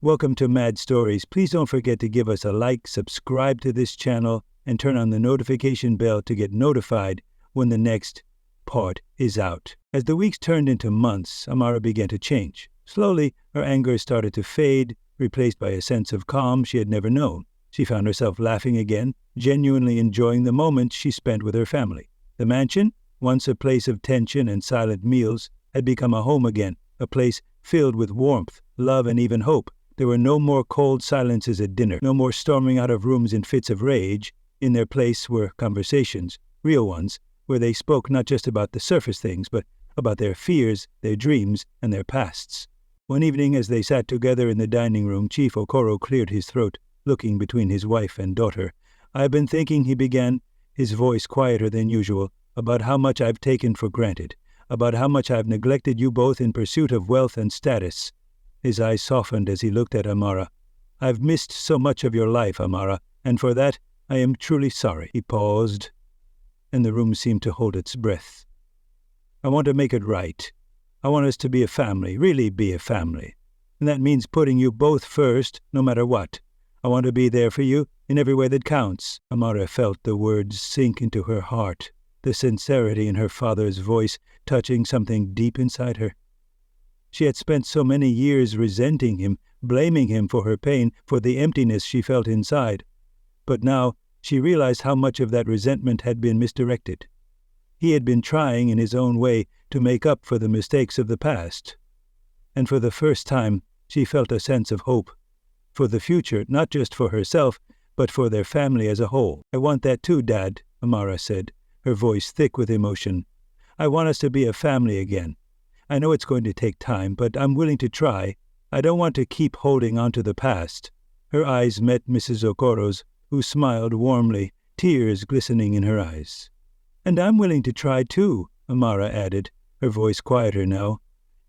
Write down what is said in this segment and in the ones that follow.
Welcome to Mad Stories. Please don't forget to give us a like, subscribe to this channel, and turn on the notification bell to get notified when the next part is out. As the weeks turned into months, Amara began to change. Slowly, her anger started to fade, replaced by a sense of calm she had never known. She found herself laughing again, genuinely enjoying the moments she spent with her family. The mansion, once a place of tension and silent meals, had become a home again, a place filled with warmth, love, and even hope. There were no more cold silences at dinner, no more storming out of rooms in fits of rage. In their place were conversations, real ones, where they spoke not just about the surface things, but about their fears, their dreams, and their pasts. One evening, as they sat together in the dining room, Chief Okoro cleared his throat, looking between his wife and daughter. "I've been thinking," he began, his voice quieter than usual, "about how much I've taken for granted, about how much I've neglected you both in pursuit of wealth and status." His eyes softened as he looked at Amara. "I've missed so much of your life, Amara, and for that I am truly sorry." He paused, and the room seemed to hold its breath. "I want to make it right. I want us to be a family, really be a family. And that means putting you both first, no matter what. I want to be there for you in every way that counts." Amara felt the words sink into her heart, the sincerity in her father's voice touching something deep inside her. She had spent so many years resenting him, blaming him for her pain, for the emptiness she felt inside. But now she realized how much of that resentment had been misdirected. He had been trying in his own way to make up for the mistakes of the past. And for the first time, she felt a sense of hope. For the future, not just for herself, but for their family as a whole. "I want that too, Dad," Amara said, her voice thick with emotion. "I want us to be a family again. I know it's going to take time, but I'm willing to try. I don't want to keep holding on to the past." Her eyes met Mrs. Okoro's, who smiled warmly, tears glistening in her eyes. "And I'm willing to try too," Amara added, her voice quieter now.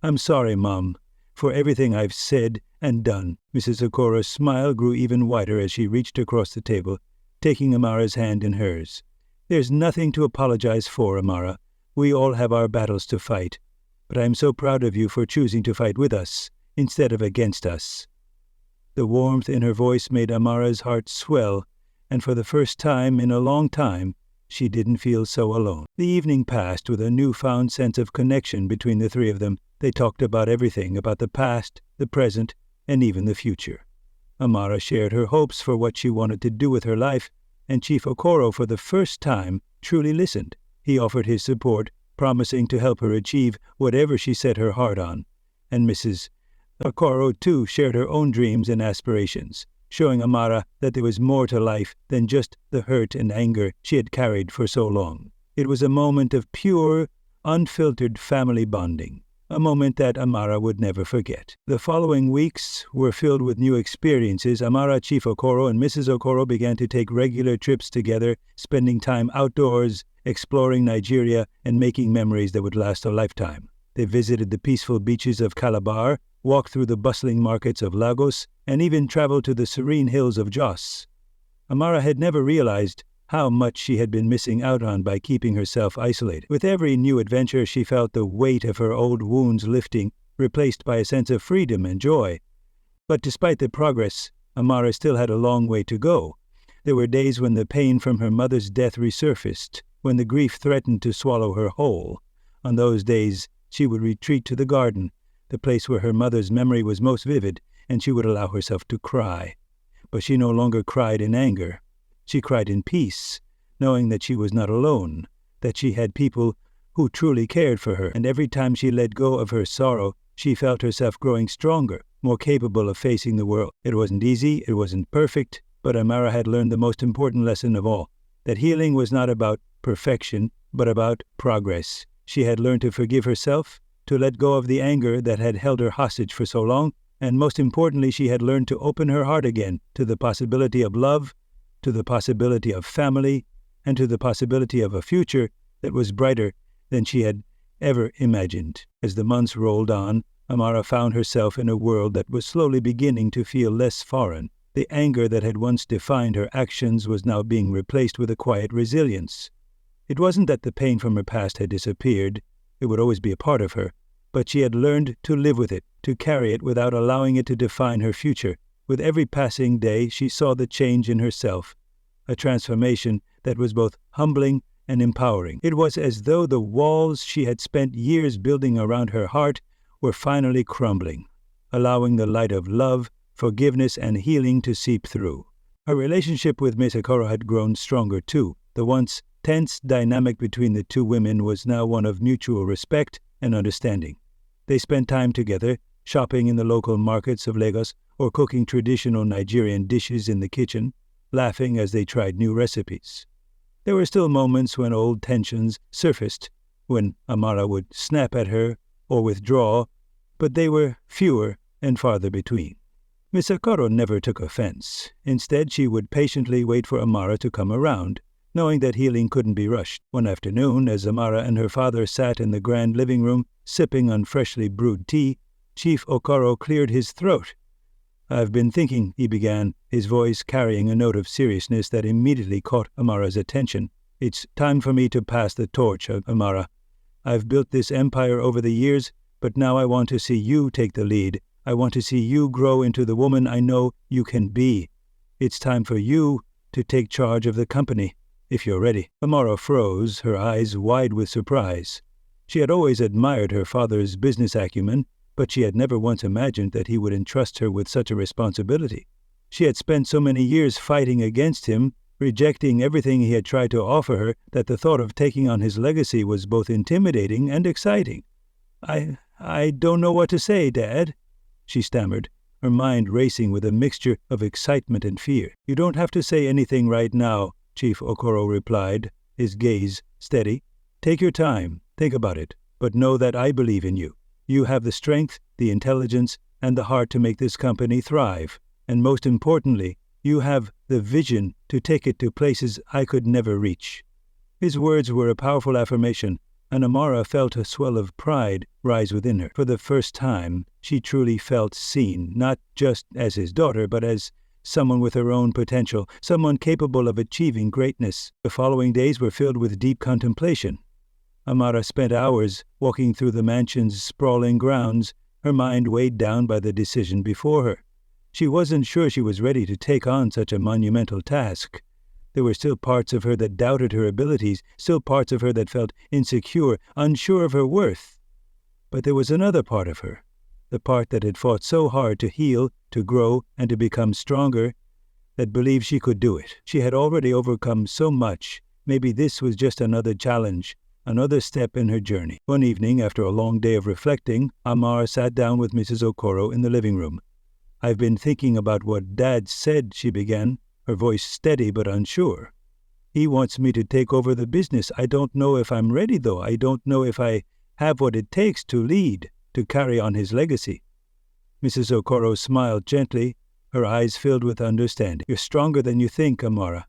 "I'm sorry, Mom, for everything I've said and done." Mrs. Okoro's smile grew even wider as she reached across the table, taking Amara's hand in hers. "There's nothing to apologize for, Amara. We all have our battles to fight. But I'm so proud of you for choosing to fight with us, instead of against us." The warmth in her voice made Amara's heart swell, and for the first time in a long time, she didn't feel so alone. The evening passed with a newfound sense of connection between the three of them. They talked about everything, about the past, the present, and even the future. Amara shared her hopes for what she wanted to do with her life, and Chief Okoro, for the first time, truly listened. He offered his support, promising to help her achieve whatever she set her heart on. And Mrs. Okoro, too, shared her own dreams and aspirations, showing Amara that there was more to life than just the hurt and anger she had carried for so long. It was a moment of pure, unfiltered family bonding, a moment that Amara would never forget. The following weeks were filled with new experiences. Amara, Chief Okoro, and Mrs. Okoro began to take regular trips together, spending time outdoors, exploring Nigeria, and making memories that would last a lifetime. They visited the peaceful beaches of Calabar, walked through the bustling markets of Lagos, and even traveled to the serene hills of Jos. Amara had never realized how much she had been missing out on by keeping herself isolated. With every new adventure, she felt the weight of her old wounds lifting, replaced by a sense of freedom and joy. But despite the progress, Amara still had a long way to go. There were days when the pain from her mother's death resurfaced, when the grief threatened to swallow her whole. On those days, she would retreat to the garden, the place where her mother's memory was most vivid, and she would allow herself to cry. But she no longer cried in anger. She cried in peace, knowing that she was not alone, that she had people who truly cared for her. And every time she let go of her sorrow, she felt herself growing stronger, more capable of facing the world. It wasn't easy, it wasn't perfect, but Amara had learned the most important lesson of all, that healing was not about perfection, but about progress. She had learned to forgive herself, to let go of the anger that had held her hostage for so long, and most importantly, she had learned to open her heart again to the possibility of love, to the possibility of family, and to the possibility of a future that was brighter than she had ever imagined. As the months rolled on, Amara found herself in a world that was slowly beginning to feel less foreign. The anger that had once defined her actions was now being replaced with a quiet resilience. It wasn't that the pain from her past had disappeared. It would always be a part of her. but she had learned to live with it, to carry it without allowing it to define her future. With every passing day, she saw the change in herself, a transformation that was both humbling and empowering. It was as though the walls she had spent years building around her heart were finally crumbling, allowing the light of love, forgiveness, and healing to seep through. Her relationship with Miss Okoro had grown stronger too. The once tense dynamic between the two women was now one of mutual respect and understanding. They spent time together, shopping in the local markets of Lagos or cooking traditional Nigerian dishes in the kitchen, laughing as they tried new recipes. There were still moments when old tensions surfaced, when Amara would snap at her or withdraw, but they were fewer and farther between. Miss Okoro never took offense. Instead, she would patiently wait for Amara to come around, knowing that healing couldn't be rushed. One afternoon, as Amara and her father sat in the grand living room, sipping on freshly brewed tea, Chief Okoro cleared his throat. "I've been thinking," he began, his voice carrying a note of seriousness that immediately caught Amara's attention. "It's time for me to pass the torch, Amara. I've built this empire over the years, but now I want to see you take the lead. I want to see you grow into the woman I know you can be. It's time for you to take charge of the company, if you're ready." Amara froze, her eyes wide with surprise. She had always admired her father's business acumen, but she had never once imagined that he would entrust her with such a responsibility. She had spent so many years fighting against him, rejecting everything he had tried to offer her, that the thought of taking on his legacy was both intimidating and exciting. I don't know what to say, Dad," she stammered, her mind racing with a mixture of excitement and fear. "You don't have to say anything right now," Chief Okoro replied, his gaze steady. "Take your time, think about it, but know that I believe in you. You have the strength, the intelligence, and the heart to make this company thrive. And most importantly, you have the vision to take it to places I could never reach." His words were a powerful affirmation, and Amara felt a swell of pride rise within her. For the first time, she truly felt seen, not just as his daughter, but as someone with her own potential, someone capable of achieving greatness. The following days were filled with deep contemplation. Amara spent hours walking through the mansion's sprawling grounds, her mind weighed down by the decision before her. She wasn't sure she was ready to take on such a monumental task. There were still parts of her that doubted her abilities, still parts of her that felt insecure, unsure of her worth. But there was another part of her, the part that had fought so hard to heal, to grow, and to become stronger, that believed she could do it. She had already overcome so much. Maybe this was just another challenge, another step in her journey. One evening, after a long day of reflecting, Amara sat down with Mrs. Okoro in the living room. "I've been thinking about what Dad said," she began, her voice steady but unsure. "He wants me to take over the business. I don't know if I'm ready, though. I don't know if I have what it takes to lead, to carry on his legacy." Mrs. Okoro smiled gently, her eyes filled with understanding. "You're stronger than you think, Amara,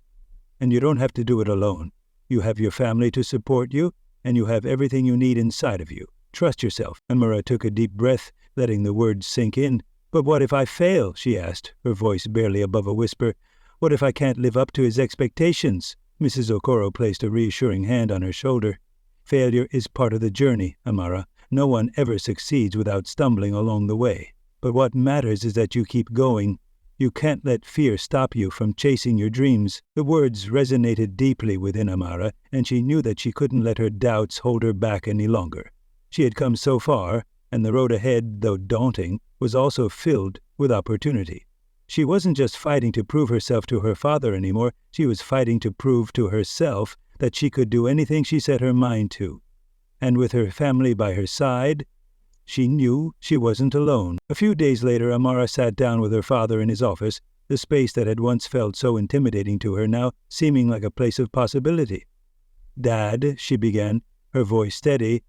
and you don't have to do it alone. You have your family to support you, and you have everything you need inside of you. Trust yourself." Amara took a deep breath, letting the words sink in. "But what if I fail?" she asked, her voice barely above a whisper. "What if I can't live up to his expectations?" Mrs. Okoro placed a reassuring hand on her shoulder. "Failure is part of the journey, Amara. No one ever succeeds without stumbling along the way. But what matters is that you keep going. You can't let fear stop you from chasing your dreams." The words resonated deeply within Amara, and she knew that she couldn't let her doubts hold her back any longer. She had come so far, and the road ahead, though daunting, was also filled with opportunity. She wasn't just fighting to prove herself to her father anymore, she was fighting to prove to herself that she could do anything she set her mind to. And with her family by her side, she knew she wasn't alone. A few days later, Amara sat down with her father in his office, the space that had once felt so intimidating to her now seeming like a place of possibility. "Dad," she began, her voice steady,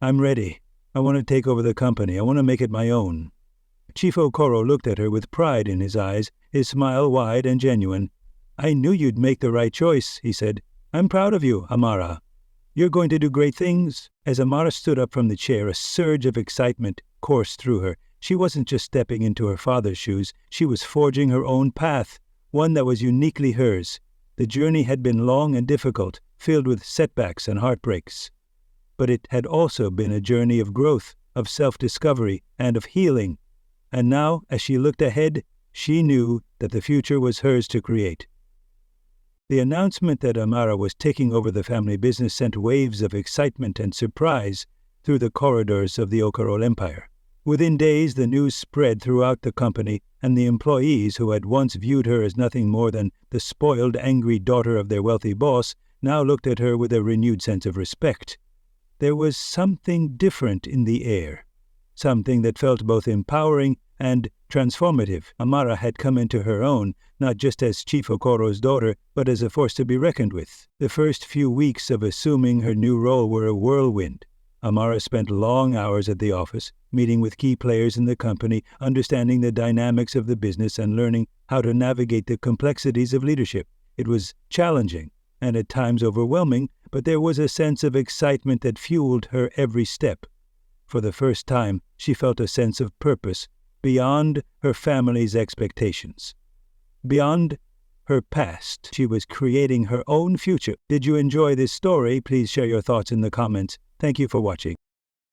"I'm ready. I want to take over the company. I want to make it my own." Chief Okoro looked at her with pride in his eyes, his smile wide and genuine. "I knew you'd make the right choice," he said. "I'm proud of you, Amara. You're going to do great things." As Amara stood up from the chair, a surge of excitement coursed through her. She wasn't just stepping into her father's shoes, she was forging her own path, one that was uniquely hers. The journey had been long and difficult, filled with setbacks and heartbreaks. But it had also been a journey of growth, of self-discovery and of healing. And now, as she looked ahead, she knew that the future was hers to create. The announcement that Amara was taking over the family business sent waves of excitement and surprise through the corridors of the Okarol Empire. Within days, the news spread throughout the company, and the employees who had once viewed her as nothing more than the spoiled, angry daughter of their wealthy boss now looked at her with a renewed sense of respect. There was something different in the air, something that felt both empowering and transformative. Amara had come into her own, not just as Chief Okoro's daughter, but as a force to be reckoned with. The first few weeks of assuming her new role were a whirlwind. Amara spent long hours at the office, meeting with key players in the company, understanding the dynamics of the business and learning how to navigate the complexities of leadership. It was challenging and at times overwhelming, but there was a sense of excitement that fueled her every step. For the first time, she felt a sense of purpose beyond her family's expectations. Beyond her past, she was creating her own future. Did you enjoy this story? Please share your thoughts in the comments. Thank you for watching.